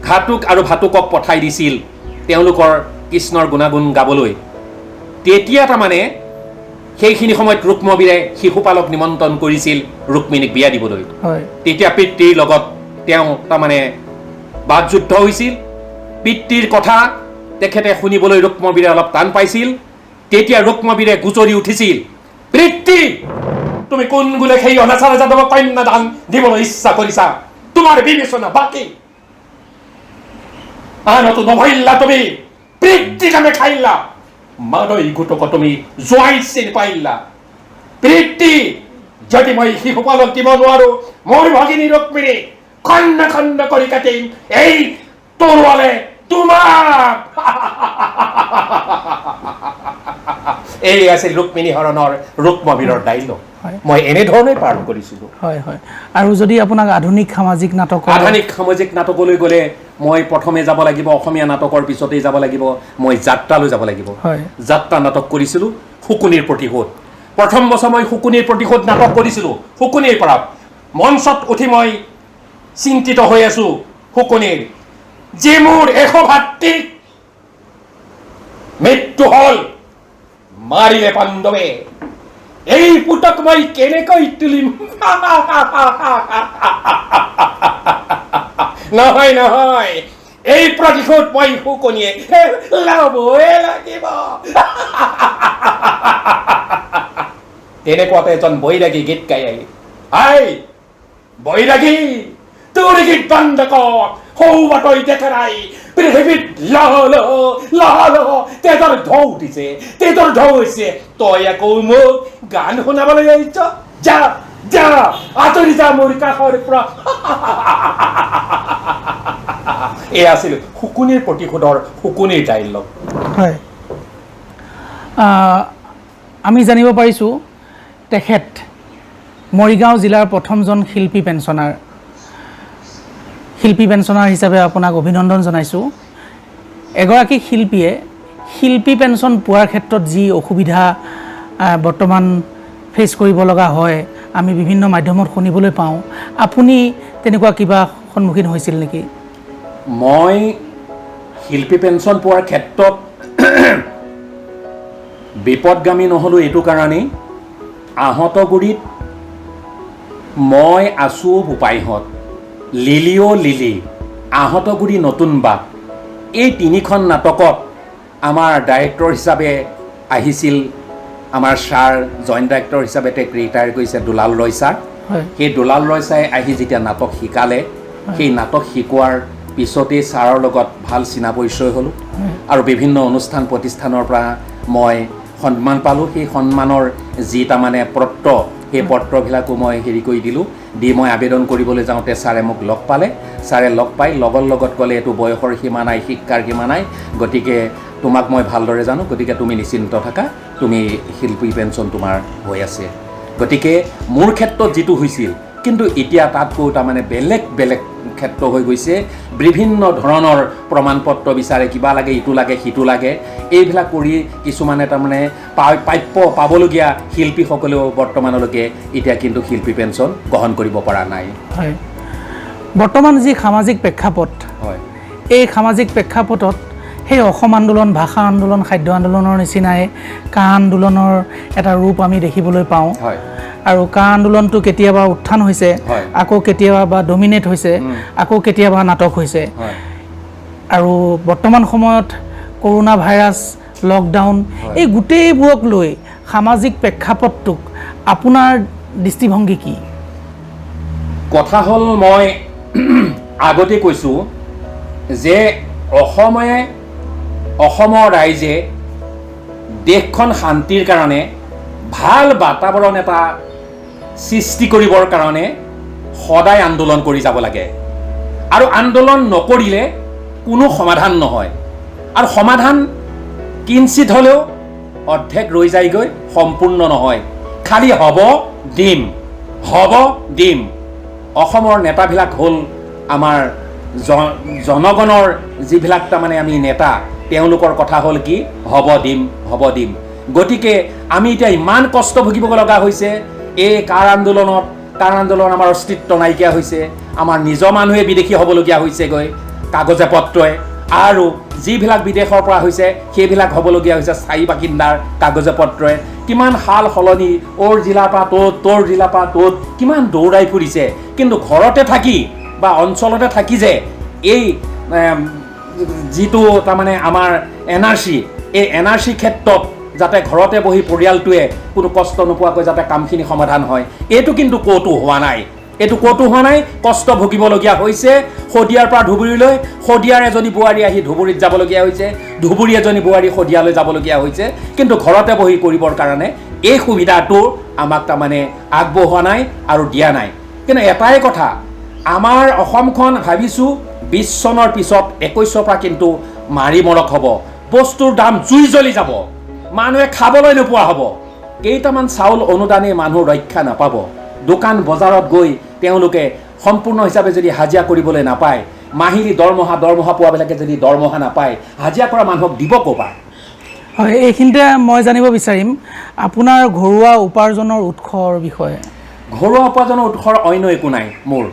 ঘাটুক আৰু ভাটুকক পঠাই দিছিল তেওঁলোকৰ কৃষ্ণৰ গুণাগুণ গাবলৈ, তেতিয়া তাৰমানে সেইখিনি সময়ত ৰুক্মবীৰে শিশুপালক নিমন্ত্ৰণ কৰিছিল ৰুক্মিণীক বিয়া দিবলৈ। তেতিয়া পিতৃৰ লগত তেওঁ তাৰমানে বাকযুদ্ধ হৈছিল। পিতৃৰ কথা তেখেতে শুনিবলৈ ৰুক্মবীৰে অলপ টান পাইছিল। তেতিয়া ৰুক্মবীৰে গুজৰি উঠিছিল, পিতৃ তুমি কোন গুলে সেই অনাচাৰ যাদৱক কন্যাদান দিবলৈ ইচ্ছা কৰিছা? তোমাৰ বিবেচনা বাকী আনতো নভৰিলা, তুমি পিতৃ নামে খাইলা, মানৈ গোটক তুমি জোৱাই চিনি পাইলা। পিতৃ যদি মই শিশুপালক দিব নোৱাৰো, মোৰ ভগিনী ৰুক্মিণী খণ্ড খণ্ড কৰি কাটিম এই তৰোৱালে তোমাক। এই আছিল ৰুক্মিণী হৰণৰ ৰুক্মবীৰৰ ডাইলগ। মই এনেধৰণে পালন কৰিছিলোঁ। হয় হয়। আৰু যদি আপোনাক আধুনিক সামাজিক নাটকলৈ গ'লে মই প্ৰথমে যাব লাগিব, অসমীয়া নাটকৰ পিছতেই যাব লাগিব মই যাত্ৰালৈ যাব লাগিব। যাত্ৰা নাটক কৰিছিলোঁ, শুকুনিৰ প্ৰতিশোধ। প্ৰথম বছৰ মই শুকুনিৰ প্ৰতিশোধ নাটক কৰিছিলোঁ শুকুনিৰ পৰা মঞ্চত উঠি মই চিন্তিত হৈ আছোঁ শুকুনিৰ যে মোৰ এশভাতৃক মৃত্যু হ'ল মাৰিলে পাণ্ডৱে এই পুতক মই কেনেকৈ তুলিম নহয় নহয় এই প্ৰতিশোধ মই শুকনিয়ে ল'বই লাগিব তেনেকুৱাতে এজন বৈৰাগী গীত গাই আহি আই বৈৰাগী তোৰ গীত বন্ধ কৰ সৌবাতৈ দেখাই পৃথিৱীত লহ লহ লহ লহ তেজৰ ঢৌ উঠিছে তেজৰ ঢৌ হৈছে তই আকৌ মোক গান শুনাবলৈ আহিছ যা যা আঁতৰি যা মোৰ কাষৰ পৰা এয়া আছিল শুকুনিৰ প্ৰতিশোধৰ শুকুনিৰ ডাইলগ হয় আমি জানিব পাৰিছোঁ তেখেত মৰিগাঁও জিলাৰ প্ৰথমজন শিল্পী পেঞ্চনাৰ হিচাপে আপোনাক অভিনন্দন জনাইছোঁ এগৰাকী শিল্পীয়ে শিল্পী পেঞ্চন পোৱাৰ ক্ষেত্ৰত যি অসুবিধা বৰ্তমান ফেচ কৰিব লগা হয় আমি বিভিন্ন মাধ্যমত শুনিবলৈ পাওঁ আপুনি তেনেকুৱা কিবা সন্মুখীন হৈছিল নেকি মই শিল্পী পেঞ্চন পোৱাৰ ক্ষেত্ৰত বিপদগামী নহ'লোঁ এইটো কাৰণেই আহঁতগুৰিত মই আছোঁ বোপাইহঁত লিলিঅ' লিলি আহঁতগুৰি নতুন বাট এই তিনিখন নাটকত আমাৰ ডাইৰেক্টৰ হিচাপে আহিছিল আমাৰ ছাৰ জইণ্ট ডাইৰেক্টৰ হিচাপে তেওঁক ৰিটায়াৰ কৰিছে দুলাল ৰয় ছাৰ সেই দুলাল ৰয় ছাৰে আহি যেতিয়া নাটক শিকালে সেই নাটক শিকোৱাৰ পিছতেই ছাৰৰ লগত ভাল চিনা পৰিচয় হ'লোঁ আৰু বিভিন্ন অনুষ্ঠান প্ৰতিষ্ঠানৰ পৰা মই সন্মান পালোঁ সেই সন্মানৰ যি তাৰমানে পত্ৰ সেই পত্ৰবিলাকো মই হেৰি কৰি দিলোঁ দি মই আবেদন কৰিবলৈ যাওঁতে ছাৰে মোক লগ পালে ছাৰে লগ পাই লগৰ লগত ক'লে এইটো বয়সৰ সীমা নাই শিক্ষাৰ সীমা নাই গতিকে তোমাক মই ভালদৰে জানো গতিকে তুমি নিশ্চিন্ত থাকা তুমি শিল্পী পেঞ্চন তোমাৰ হৈ আছে গতিকে মোৰ ক্ষেত্ৰত যিটো হৈছিল কিন্তু এতিয়া তাতকৈ তাৰমানে বেলেগ বেলেগ ক্ষেত্ৰ হৈ গৈছে বিভিন্ন ধৰণৰ প্ৰমাণ পত্ৰ বিচাৰে কিবা লাগে ইটো লাগে সিটো লাগে এইবিলাক কৰি কিছুমানে তাৰমানে প্ৰাপ্য পাবলগীয়া শিল্পীসকলেও বৰ্তমানলৈকে এতিয়া কিন্তু শিল্পী পেঞ্চন গ্ৰহণ কৰিব পৰা নাই হয় বৰ্তমান যি সামাজিক প্ৰেক্ষাপট হয় এই সামাজিক প্ৰেক্ষাপটত সেই অসম আন্দোলন ভাষা আন্দোলন খাদ্য আন্দোলনৰ নিচিনাই কা আন্দোলনৰ এটা ৰূপ আমি দেখিবলৈ পাওঁ হয় আৰু কা আন্দোলনটো কেতিয়াবা উত্থান হৈছে আকৌ কেতিয়াবা বা ডমিনেট হৈছে আকৌ কেতিয়াবা নাটক হৈছে আৰু বৰ্তমান সময়ত কৰোনা ভাইৰাছ লকডাউন এই গোটেইবোৰক লৈ সামাজিক প্ৰেক্ষাপটটোক আপোনাৰ দৃষ্টিভংগী কি কথা হ'ল মই আগতে কৈছোঁ যে অসমৰ ৰাইজে দেশখন শান্তিৰ কাৰণে ভাল বাতাবৰণ এটা সৃষ্টি কৰিবৰ কাৰণে সদায় আন্দোলন কৰি যাব লাগে আৰু আন্দোলন নকৰিলে কোনো সমাধান নহয় আৰু সমাধান কিঞ্চিত হ'লেও অৰ্ধেক ৰৈ যায়গৈ সম্পূৰ্ণ নহয় খালি হ'ব দিম অসমৰ নেতাবিলাক হ'ল আমাৰ জনগণৰ যিবিলাক তাৰমানে আমি নেতা তেওঁলোকৰ কথা হ'ল কি হ'ব দিম গতিকে আমি এতিয়া ইমান কষ্ট ভুগিব লগা হৈছে এই কাৰ আন্দোলন আমাৰ অস্তিত্ব নাইকিয়া হৈছে আমাৰ নিজৰ মানুহে বিদেশী হ'বলগীয়া হৈছেগৈ কাগজে পত্ৰই আৰু যিবিলাক বিদেশৰ পৰা হৈছে সেইবিলাক হ'বলগীয়া হৈছে স্থায়ী বাসিন্দাৰ কাগজে পত্ৰই কিমান সাল সলনি ওৰ জিলাৰ পৰা তোৰ জিলাৰ পৰা ত'ত কিমান দৌৰাই ফুৰিছে কিন্তু ঘৰতে থাকি বা অঞ্চলতে থাকি যে এই যিটো তাৰমানে আমাৰ NRC এই NRC ক্ষেত্ৰত যাতে ঘৰতে বহি পৰিয়ালটোৱে কোনো কষ্ট নোপোৱাকৈ যাতে কামখিনি সমাধান হয় এইটো কিন্তু ক'তো হোৱা নাই কষ্ট ভুগিবলগীয়া হৈছে শদিয়াৰ পৰা ধুবুৰীলৈ শদিয়াৰ এজনী বোৱাৰী আহি ধুবুৰীত যাবলগীয়া হৈছে ধুবুৰী এজনী বোৱাৰী শদিয়ালৈ যাবলগীয়া হৈছে কিন্তু ঘৰতে বহি কৰিবৰ কাৰণে এই সুবিধাটো আমাক তাৰমানে আগবঢ়োৱা নাই আৰু দিয়া নাই কিন্তু এটাই কথা আমাৰ অসমখন ভাবিছোঁ 20 চনৰ পিছত 21 পৰা কিন্তু মাৰি মৰক হ'ব বস্তুৰ দাম জুই জ্বলি যাব মানুহে খাবলৈ নোপোৱা হ'ব কেইটামান চাউল অনুদানে মানুহ ৰক্ষা নাপাব দোকান বজাৰত গৈ তেওঁলোকে সম্পূৰ্ণ হিচাপে যদি হাজিৰা কৰিবলৈ নাপায় মাহিলী দৰমহা পোৱাবিলাকে যদি দৰমহা নাপায় হাজিৰা কৰা মানুহক দিব ক'ৰপৰা হয়, এইখিনিতে মই জানিব বিচাৰিম আপোনাৰ ঘৰুৱা উপাৰ্জনৰ উৎসৰ বিষয়ে। ঘৰুৱা উপাৰ্জনৰ উৎসৰ অন্য একো নাই মোৰ,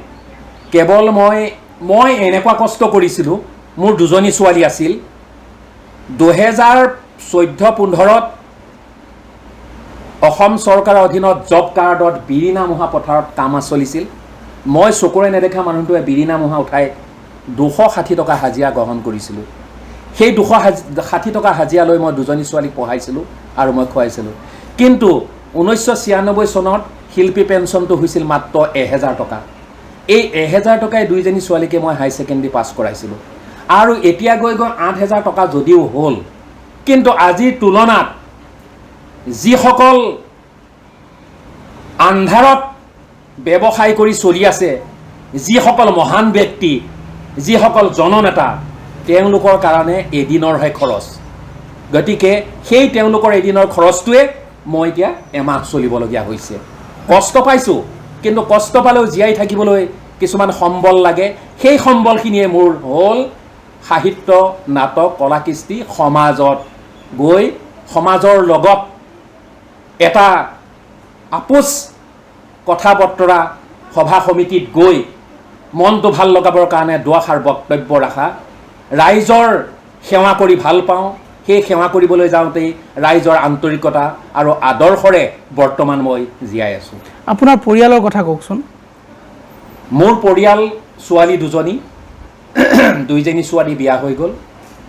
কেৱল মই এনেকুৱা কষ্ট কৰিছিলোঁ। মোৰ দুজনী ছোৱালী আছিল। 2014-15ত অসম চৰকাৰৰ অধীনত জব কাৰ্ডত বিৰিণা মোহা পথাৰত কাম চলিছিল। মই চকুৰে নেদেখা মানুহটোৱে বিৰিণা মোহা উঠাই 260 টকা হাজিৰা গ্ৰহণ কৰিছিলোঁ। সেই 260 টকা হাজিৰা লৈ মই দুজনী ছোৱালীক পঢ়াইছিলোঁ আৰু মই খুৱাইছিলোঁ। কিন্তু 1996 চনত শিল্পী পেঞ্চনটো হৈছিল মাত্ৰ 1000 টকা। এই 1000 টকাই দুইজনী ছোৱালীকে মই হাই ছেকেণ্ডেৰী পাছ কৰাইছিলোঁ। আৰু এতিয়া গৈ 8000 টকা যদিও হ'ল, কিন্তু আজিৰ তুলনাত যিসকল আন্ধাৰত ব্যৱসায় কৰি চলি আছে, যিসকল মহান ব্যক্তি, যিসকল জননেতা, তেওঁলোকৰ কাৰণে এদিনৰহে খৰচ। গতিকে সেই তেওঁলোকৰ এদিনৰ খৰচটোৱে মই এতিয়া এমাহ চলিবলগীয়া হৈছে। কষ্ট পাইছোঁ, কিন্তু কষ্ট পালেও জীয়াই থাকিবলৈ কিছুমান সম্বল লাগে। সেই সম্বলখিনিয়ে মোৰ হ'ল সাহিত্য, নাটক, কলা কৃষ্টি, সমাজত গৈ সমাজৰ লগত এটা আপোচ কথা বতৰা সভা সমিতিত গৈ মনটো ভাল লগাবৰ কাৰণে দুআষাৰ বক্তব্য ৰাখা, ৰাইজৰ সেৱা কৰি ভাল পাওঁ। সেই সেৱা কৰিবলৈ যাওঁতেই ৰাইজৰ আন্তৰিকতা আৰু আদৰ্শৰে বৰ্তমান মই জীয়াই আছোঁ। আপোনাৰ পৰিয়ালৰ কথা কওকচোন। মোৰ পৰিয়াল ছোৱালী দুজনী, দুইজনী ছোৱালী বিয়া হৈ গ'ল।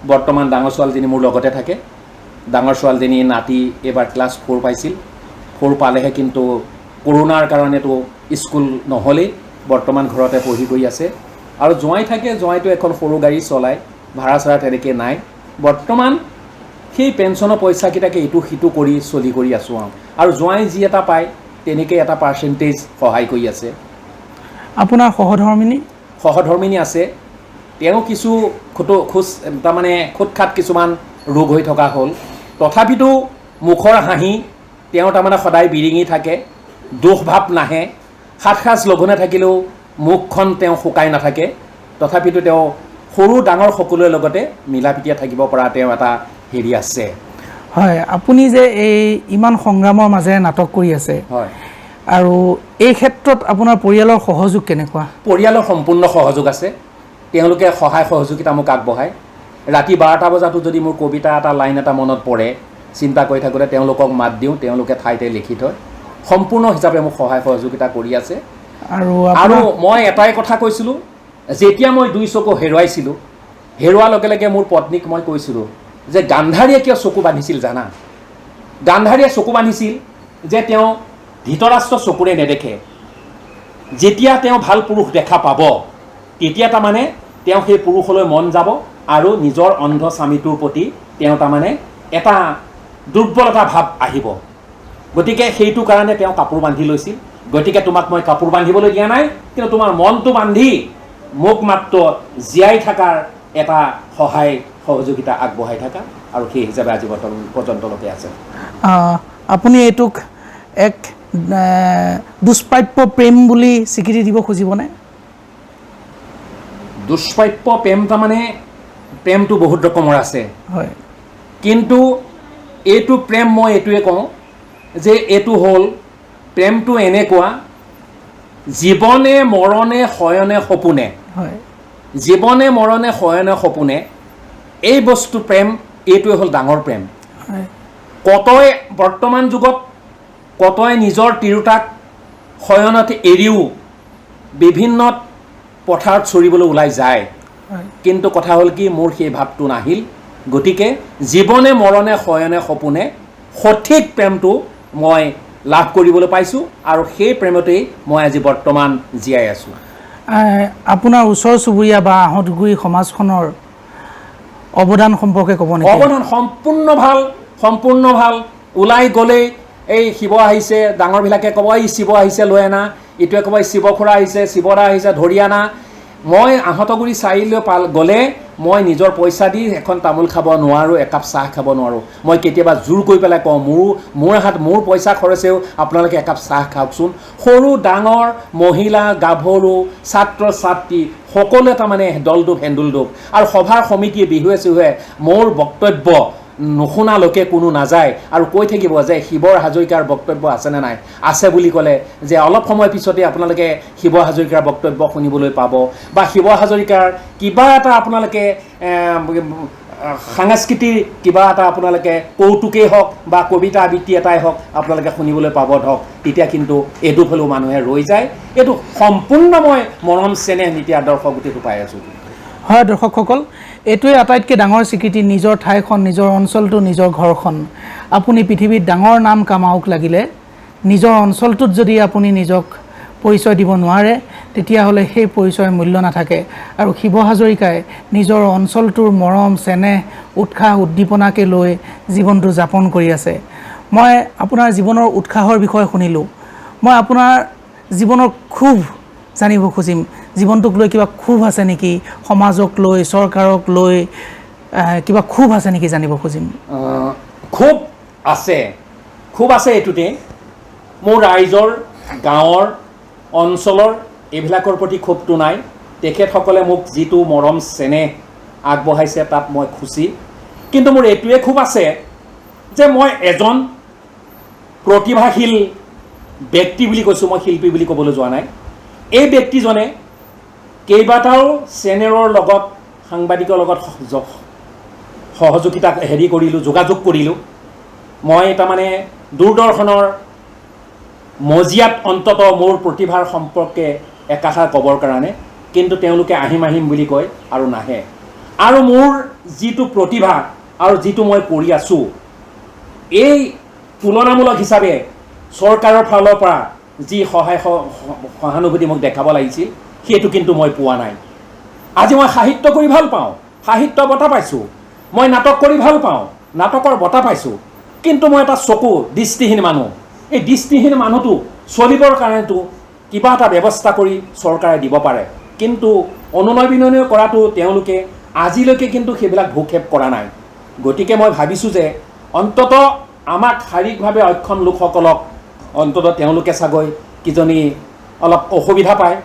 বৰ্তমান ডাঙৰ ছোৱালীজনী মোৰ লগতে থাকে। ডাঙৰ ছোৱালীজনী নাতি এইবাৰ ক্লাছ 4 পাইছিল। 4 পালেহে, কিন্তু কৰোণাৰ কাৰণেতো স্কুল নহ'লেই, বৰ্তমান ঘৰতে পঢ়ি গৈ আছে। আৰু জোঁৱাই থাকে, জোঁৱাইটো এখন সৰু গাড়ী চলায়, ভাড়া চাড়া তেনেকৈ নাই। বৰ্তমান সেই পেঞ্চনৰ পইচাকেইটাকে ইটো সিটো কৰি চলি কৰি আছোঁ আৰু জোঁৱাই যি এটা পায় তেনেকৈ এটা পাৰ্চেণ্টেজ সহায় কৰি আছে। আপোনাৰ সহধৰ্মিনী আছে। তেওঁ কিছু খুটখাট কিছুমান ৰোগ হৈ থকা হ'ল। তথাপিতো মুখৰ হাঁহি, তেওঁ তাৰমানে সদায় বিৰিঙি থাকে, দুখ ভাৱ নাহে। সাত সাজ লঘোণে থাকিলেও মুখখন তেওঁ শুকাই নাথাকে। তথাপিতো তেওঁ সৰু ডাঙৰ সকলোৰে লগতে মিলা প্ৰীতিৰে থাকিব পৰা তেওঁ এটা হেৰি আছে। হয়, আপুনি যে এই ইমান সংগ্ৰামৰ মাজেৰে নাটক কৰি আছে, হয়, আৰু এই ক্ষেত্ৰত আপোনাৰ পৰিয়ালৰ সহযোগ কেনেকুৱা? পৰিয়ালৰ সম্পূৰ্ণ সহযোগ আছে। তেওঁলোকে সহায় সহযোগিতা মোক আগবঢ়ায়। ৰাতি 12টা বজাতো যদি মোৰ কবিতা এটা লাইন এটা মনত পৰে, চিন্তা কৰি থাকোঁতে তেওঁলোকক মাত দিওঁ, তেওঁলোকে ঠাইতে লিখি থয়। সম্পূৰ্ণ হিচাপে মোক সহায় সহযোগিতা কৰি আছে। আৰু মই এটাই কথা কৈছিলোঁ, যেতিয়া মই 2 চকু হেৰুৱাইছিলোঁ, হেৰুৱাৰ লগে লগে মোৰ পত্নীক মই কৈছিলোঁ যে গান্ধাৰীয়ে কিয় চকু বান্ধিছিল জানা? গান্ধাৰীয়ে চকু বান্ধিছিল যে তেওঁ ধৃতৰাষ্ট্ৰ চকুৰে নেদেখে। যেতিয়া তেওঁ ভাল পুৰুষ দেখা পাব, তেতিয়া তাৰমানে তেওঁ সেই পুৰুষলৈ মন যাব আৰু নিজৰ অন্ধ স্বামীটোৰ প্ৰতি তেওঁ তাৰমানে এটা দুৰ্বলতা ভাৱ আহিব। গতিকে সেইটো কাৰণে তেওঁ কাপোৰ বান্ধি লৈছিল। গতিকে তোমাক মই কাপোৰ বান্ধিবলৈ দিয়া নাই, কিন্তু তোমাৰ মনটো বান্ধি মোক মাত্ৰ জীয়াই থকাৰ এটা সহায় সহযোগিতা আগবঢ়াই থাকা, আৰু সেই হিচাপে আজি পৰ্যন্তলৈকে আছে। আপুনি এইটোক এক দুষ্প্ৰাপ্য প্ৰেম বুলি স্বীকৃতি দিব খুজিবনে? দুষ্প্ৰাপ্য প্ৰেম তাৰমানে প্ৰেমটো বহুত ৰকমৰ আছে। হয়, কিন্তু এইটো প্ৰেম মই এইটোৱে কওঁ যে এইটো হ'ল প্ৰেমটো এনেকুৱা, জীৱনে মৰণে শয়নে সপোনে। হয়, জীৱনে মৰণে শয়নে সপোনে, এই বস্তু প্ৰেম, এইটোৱে হ'ল ডাঙৰ প্ৰেম। হয়, কতই বৰ্তমান যুগত কতই নিজৰ তিৰোতাক শয়নত এৰিও বিভিন্ন পথাৰত চৰিবলৈ ওলাই যায়। কিন্তু কথা হ'ল কি, মোৰ সেই ভাৱটো নাহিল। গতিকে জীৱনে মৰণে শয়নে সপোনে সঠিক প্ৰেমটো মই লাভ কৰিবলৈ পাইছোঁ, আৰু সেই প্ৰেমতেই মই আজি বৰ্তমান জীয়াই আছোঁ। আপোনাৰ ওচৰ চুবুৰীয়া বা আহঁতগুৰি সমাজখনৰ অৱদান সম্পৰ্কে ক'ব নেকি? অৱদান সম্পূৰ্ণ ভাল। ওলাই গ'লেই এই শিৱ আহিছে, ডাঙৰবিলাকে ক'ব এই শিৱ আহিছে লৈ আনা, ইটোৱে ক'ব এই শিৱ খুৰা আহিছে, শিৱদা আহিছে ধৰি আনা। মই আহঁতগুৰি চাৰিআলিলৈ গ'লে মই নিজৰ পইচা দি এখন তামোল খাব নোৱাৰোঁ, একাপ চাহ খাব নোৱাৰোঁ। মই কেতিয়াবা জোৰ কৰি পেলাই কওঁ, মোৰ পইচা খৰচেও আপোনালোকে একাপ চাহ খাওকচোন। সৰু ডাঙৰ, মহিলা, গাভৰু, ছাত্ৰ ছাত্ৰী সকলোৱে তাৰমানে দলডোপ হেন্দুলডোপ, আৰু সভাৰ সমিতিয়ে বিহুৱে চিহুৱে মোৰ বক্তব্য নুশুনালৈকে কোনো নাযায় আৰু কৈ থাকিব যে শিৱৰ হাজৰিকাৰ বক্তব্য আছেনে নাই, আছে বুলি ক'লে যে অলপ সময় পিছতে আপোনালোকে শিৱ হাজৰিকাৰ বক্তব্য শুনিবলৈ পাব বা শিৱ হাজৰিকাৰ কিবা এটা আপোনালোকে সাংস্কৃতিক কিবা এটা আপোনালোকে কৌতুকেই হওক বা কবিতা আবৃত্তি এটাই হওক আপোনালোকে শুনিবলৈ পাব ধৰক, তেতিয়া কিন্তু এইটো হ'লেও মানুহে ৰৈ যায়। এইটো সম্পূৰ্ণ মই মৰম চেনেহ নীতি আদৰ্শ গোটেইটো পাই আছোঁ। হয় দৰ্শকসকল, এইটোৱে আটাইতকৈ ডাঙৰ স্বীকৃতি, নিজৰ ঠাইখন, নিজৰ অঞ্চলটো, নিজৰ ঘৰখন। আপুনি পৃথিৱীত ডাঙৰ নাম কামাওক লাগিলে, নিজৰ অঞ্চলটোত যদি আপুনি নিজক পৰিচয় দিব নোৱাৰে তেতিয়াহ'লে সেই পৰিচয়ৰ মূল্য নাথাকে। আৰু শিৱ হাজৰিকাই নিজৰ অঞ্চলটোৰ মৰম চেনেহ উৎসাহ উদ্দীপনাকে লৈ জীৱনটো যাপন কৰি আছে। মই আপোনাৰ জীৱনৰ উৎসাহৰ বিষয়ে শুনিলোঁ, মই আপোনাৰ জীৱনৰ ক্ষোভ জানিব খুজিম। জীৱনটোক লৈ কিবা ক্ষোভ আছে নেকি, সমাজক লৈ, চৰকাৰক লৈ কিবা ক্ষোভ আছে নেকি জানিব খুজিম। খুব আছে এইটোতে, মোৰ ৰাইজৰ গাঁৱৰ অঞ্চলৰ এইবিলাকৰ প্ৰতি ক্ষোভটো নাই। তেখেতসকলে মোক যিটো মৰম চেনেহ আগবঢ়াইছে তাত মই খুচি, কিন্তু মোৰ এইটোৱে ক্ষোভ আছে যে মই এজন প্ৰতিভাশীল ব্যক্তি বুলি কৈছোঁ, মই শিল্পী বুলি ক'বলৈ যোৱা নাই। এই ব্যক্তিজনে কেইবাটাও চেনেলৰ লগত, সাংবাদিকৰ লগত সহযোগিতা যোগাযোগ কৰিলোঁ। মই তাৰমানে দূৰদৰ্শনৰ মজিয়াত অন্তত মোৰ প্ৰতিভাৰ সম্পৰ্কে একাষাৰ ক'বৰ কাৰণে, কিন্তু তেওঁলোকে আহিম বুলি কয় আৰু নাহে। আৰু মোৰ যিটো প্ৰতিভা আৰু যিটো মই কৰি আছোঁ, এই তুলনামূলক হিচাপে চৰকাৰৰ ফালৰ পৰা যি সহানুভূতি মোক দেখাব লাগিছিল সেইটো কিন্তু মই পোৱা নাই। আজি মই সাহিত্য কৰি ভাল পাওঁ, সাহিত্য বঁটা পাইছোঁ। মই নাটক কৰি ভাল পাওঁ, নাটকৰ বঁটা পাইছোঁ। কিন্তু মই এটা দৃষ্টিহীন মানুহ। এই দৃষ্টিহীন মানুহটো চলিবৰ কাৰণেতো কিবা এটা ব্যৱস্থা কৰি চৰকাৰে দিব পাৰে, কিন্তু অনুনয় বিনয় কৰাটো তেওঁলোকে আজিলৈকে কিন্তু সেইবিলাক ভূক্ষেপ কৰা নাই। গতিকে মই ভাবিছোঁ যে অন্তত আমাক শাৰীৰিকভাৱে অক্ষম লোকসকলক অন্তত তেওঁলোকে চাগৈ কিজনী অলপ অসুবিধা পায়।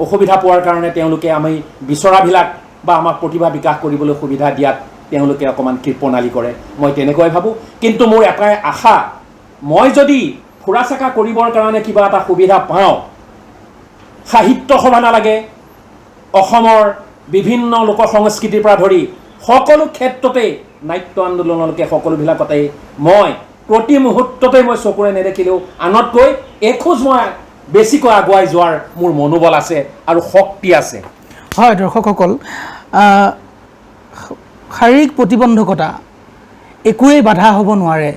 অসুবিধা পোৱাৰ কাৰণে তেওঁলোকে আমি বিচৰাবিলাক বা আমাক প্ৰতিভা বিকাশ কৰিবলৈ সুবিধা দিয়াত তেওঁলোকে অকণমান কৃপণালী কৰে, মই তেনেকুৱাই ভাবোঁ। কিন্তু মোৰ এটাই আশা, মই যদি ফুৰা চাকা কৰিবৰ কাৰণে কিবা এটা সুবিধা পাওঁ, সাহিত্য সভা নালাগে, অসমৰ বিভিন্ন লোক সংস্কৃতিৰ পৰা ধৰি সকলো ক্ষেত্ৰতে নাট্য আন্দোলনলৈকে সকলোবিলাকতেই মই প্ৰতি মুহূৰ্ততে মই চকুৰে নেদেখিলেও আনতকৈ এখোজ মই বেছিকৈ আগুৱাই যোৱাৰ মোৰ মনোবল আছে আৰু শক্তি আছে। হয় দৰ্শকসকল, শাৰীৰিক প্ৰতিবন্ধকতা একোৱেই বাধা হ'ব নোৱাৰে।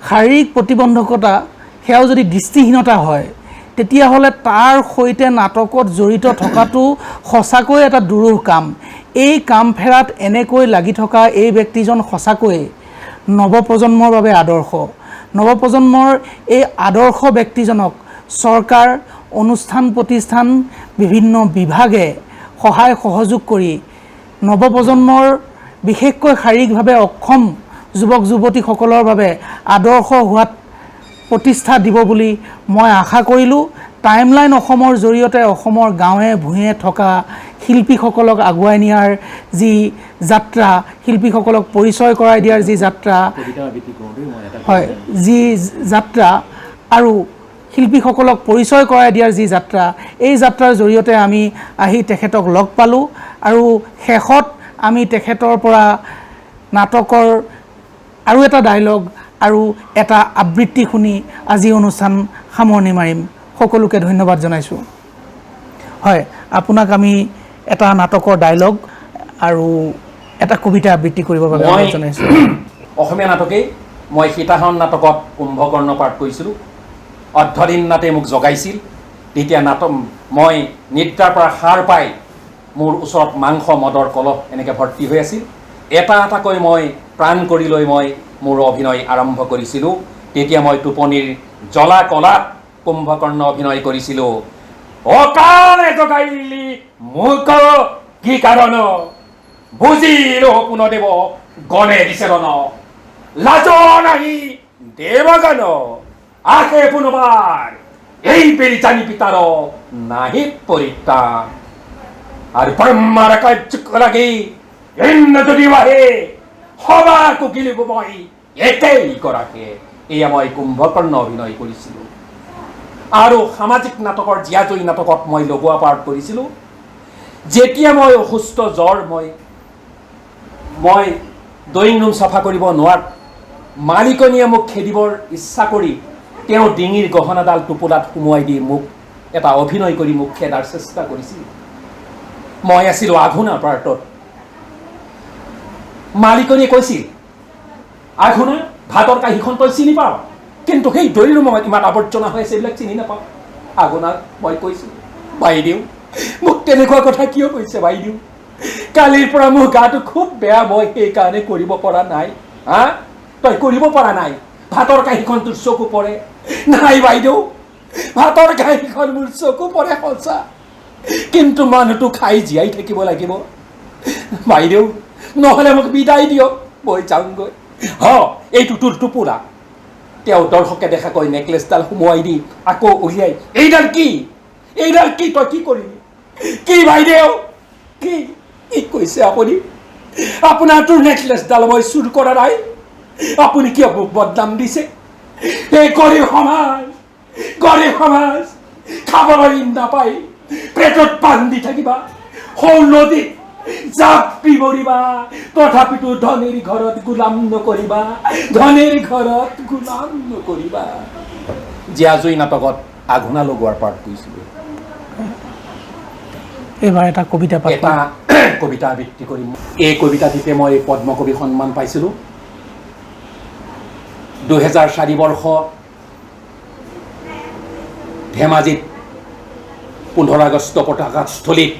শাৰীৰিক প্ৰতিবন্ধকতা সেয়াও যদি দৃষ্টিহীনতা হয় তেতিয়াহ'লে তাৰ সৈতে নাটকত জড়িত থকাটো সঁচাকৈ এটা দুৰূহ কাম। এই কাম ফেৰাত এনেকৈ লাগি থকা এই ব্যক্তিজন সঁচাকৈয়ে নৱপ্ৰজন্মৰ বাবে আদৰ্শ। নৱপ্ৰজন্মৰ এই আদৰ্শ ব্যক্তিজনক চৰকাৰ, অনুষ্ঠান প্ৰতিষ্ঠান, বিভিন্ন বিভাগে সহায় সহযোগ কৰি নৱপ্ৰজন্মৰ বিশেষকৈ শাৰীৰিকভাৱে অক্ষম যুৱক যুৱতীসকলৰ বাবে আদৰ্শ হোৱাত প্ৰতিষ্ঠা দিব বুলি মই আশা কৰিলোঁ। টাইমলাইন অসমৰ জৰিয়তে অসমৰ গাঁৱে ভূঞে থকা শিল্পীসকলক আগুৱাই নিয়াৰ যি যাত্ৰা, শিল্পীসকলক পৰিচয় কৰাই দিয়াৰ যি যাত্ৰা, হয় যি যাত্ৰা আৰু শিল্পীসকলক পৰিচয় কৰাই দিয়াৰ যি যাত্ৰা, এই যাত্ৰাৰ জৰিয়তে আমি আহি তেখেতক লগ পালোঁ আৰু শেষত আমি তেখেতৰ পৰা নাটকৰ আৰু এটা ডাইলগ আৰু এটা আবৃত্তি শুনি আজি অনুষ্ঠান সামৰণি মাৰিম। সকলোকে ধন্যবাদ জনাইছোঁ। হয়, আপোনাক আমি এটা নাটকৰ ডাইলগ আৰু এটা কবিতা আবৃত্তি কৰিবৰ বাবে অনুৰোধ জনাইছোঁ। অসমীয়া নাটকেই মই সীতাহৰণ নাটকত কুম্ভকৰ্ণ পাঠ কৰিছিলোঁ। অৰ্ধদিন নাটে মোক জগাইছিল। তেতিয়া মই নিদ্ৰাৰ পৰা সাৰ পাই মোৰ ওচৰত মাংস মদৰ কলহ এনেকৈ ভৰ্তি হৈ আছিল। এটা এটাকৈ মই প্ৰাণ কৰি লৈ মই মোৰ অভিনয় আৰম্ভ কৰিছিলোঁ। তেতিয়া মই টোপনিৰ জ্বলা কলাত কুম্ভকৰ্ণ অভিনয় কৰিছিলোঁ। অকালে জগাইলি মোক কি কাৰণ, বুজিলো পুনদেৱ গণে দিছে ৰণ, লাজ নাহি দেৱগান, আহে পুনবাৰ এই পেৰি জানি পিতাৰ নাহি পৰিত্ৰাণ। আৰ ব্ৰহ্মাৰ কাৰ্য লাগে এন্ন যদি বাহে সভা কুকিলিব মই একেই গৰাকীয়ে। এয়া মই কুম্ভকৰ্ণ অভিনয় কৰিছিলোঁ আৰু সামাজিক নাটকৰ জীয়াজয়ী নাটকত মই লগোৱা পাৰ্ট কৰিছিলোঁ। যেতিয়া মই অসুস্থ জ্বৰ মই ড্ৰয়িং ৰুম চাফা কৰিব নোৱাৰো, মালিকনীয়ে মোক খেদিবৰ ইচ্ছা কৰি তেওঁ ডিঙিৰ গহনাডাল টোপোলাত সুমুৱাই দি মোক এটা অভিনয় কৰি মোক খেদাৰ চেষ্টা কৰিছিল। মই আছিলোঁ আঘোণা পাৰ্টত। মালিকনীয়ে কৈছিল, আঘোণা ভাতৰ কাঁহীখন তই চিনি পাৱ, কিন্তু সেই ড্ৰয়িং ৰুমত ইমান আৱৰ্জনা হৈ আছে, এইবিলাক চিনি নাপাওঁ। আঘোণাক মই কৈছোঁ, বাইদেউ মোক তেনেকুৱা কথা কিয় কৈছে বাইদেউ? কালিৰ পৰা মোৰ গাটো খুব বেয়া, মই সেইকাৰণে কৰিব পৰা নাই। হা, তই কৰিব পৰা নাই? ভাতৰ কাঁহীখন তোৰ চকু পৰে? নাই বাইদেউ, ভাতৰ কাঁহীখন মোৰ চকু পৰে সঁচা, কিন্তু মানুহটো খাই জীয়াই থাকিব লাগিব। বাইদেউ নহ'লে মোক বিদায় দিয়ক, মই যাওঁগৈ। এইটো তোৰ টোপোলা। তেওঁ দৰ্শকে দেখাকৈ নেকলেছডাল সুমুৱাই দি আকৌ উলিয়াই, এইডাল কি তই কি কৰিলি? কি বাইদেউ কি কি কৈছে আপুনি? আপোনাৰ তোৰ নেকলেছডাল মই চুৰ কৰা নাই। আপুনি কিয় মোক বদনাম দিছে? এই গৰীব সমাজ খাবলৈ নাপাই পেটত পান দি থাকিবা, সৌ নদীত জাপি মৰিবা, তথাপিতো ধনীৰ ঘৰত গোলাম নকৰিবা, জীয়াজয়ী নাটকত আঘোণা লগোৱাৰ পাৰ্ট কৰিছিলোঁ। এইবাৰ এটা কবিতা পাঠ এটা কবিতা আবৃত্তি কৰিম। এই কবিতাটিতে মই পদ্মকবি সন্মান পাইছিলোঁ। 2004 বৰ্ষ ধেমাজিত 15 আগষ্ট পতাকাস্থলীত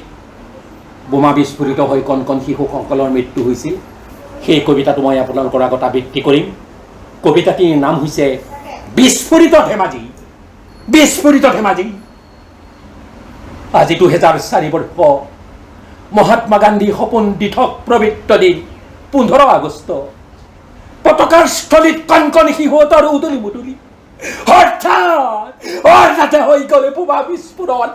বোমা বিস্ফোৰিত হৈ কণ কণ শিশুসকলৰ মৃত্যু হৈছিল। সেই কবিতাটো মই আপোনালোকৰ আগত আবৃত্তি কৰিম। কবিতাটিৰ নাম হৈছে বিস্ফোৰিত ধেমাজি। আজি 2004 বৰ্ষ মহাত্মা গান্ধী সপোন দিঠক পবিত্ৰ দিন 15 আগষ্ট। পতাকাৰ স্থলীত কণ কণ শিশুহঁতৰ উদুলি মুদুলি, হঠাতে হৈ গ'লে বোমা বিস্ফোৰণ।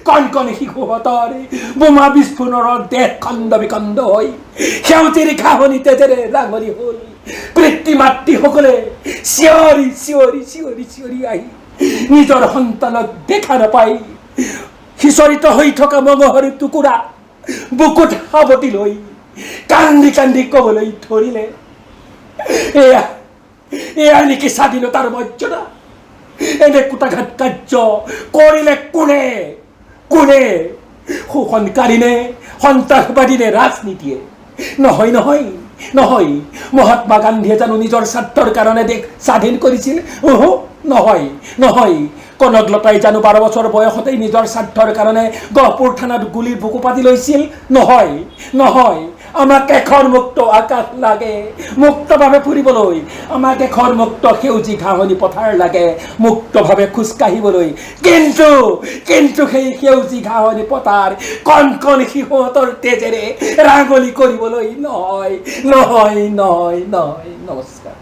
কণ কণ শিশুহঁতৰ বোমা বিস্ফোৰণৰ দেহ খণ্ড বিখণ্ড হৈ সেউজীৰ ঘাঁহনি তেজেৰে ৰাঙলী হ'ল। পিতৃ মাতৃসকলে চিঞৰি চিঞৰি চিঞৰি চিঞৰি আহি নিজৰ সন্তানক দেখা নাপাই সিঁচৰিত হৈ থকা মঙহৰ টুকুৰা বুকুত সাৱটি লৈ কান্দি কান্দি ক'বলৈ ধৰিলে, এয়া নেকি স্বাধীনতাৰ মৰ্যাদা? এনে কুটাঘাত কাৰ্য কৰিলে কোনে? শোষণকাৰী নে সন্ত্ৰাসবাদী নে ৰাজনীতিয়ে? নহয়। মহাত্মা গান্ধীয়ে জানো নিজৰ স্বাৰ্থৰ কাৰণে দেশ স্বাধীন কৰিছিল? নহয়। কনকলতাই জানো 12 বছৰ বয়সতেই নিজৰ স্বাৰ্থৰ কাৰণে গহপুৰ থানাত গুলীৰ বুকু পাতি লৈছিল? নহয়। আমাক এখন মুক্ত আকাশ লাগে মুক্তভাৱে ফুৰিবলৈ, আমাক এখন মুক্ত সেউজী ঘাঁহনি পথাৰ লাগে মুক্তভাৱে খোজকাঢ়িবলৈ। কিন্তু সেই সেউজী ঘাঁহনি পথাৰ কণ কণ শিশুহঁতৰ তেজেৰে ৰাঙলী কৰিবলৈ নহয়। নমস্কাৰ।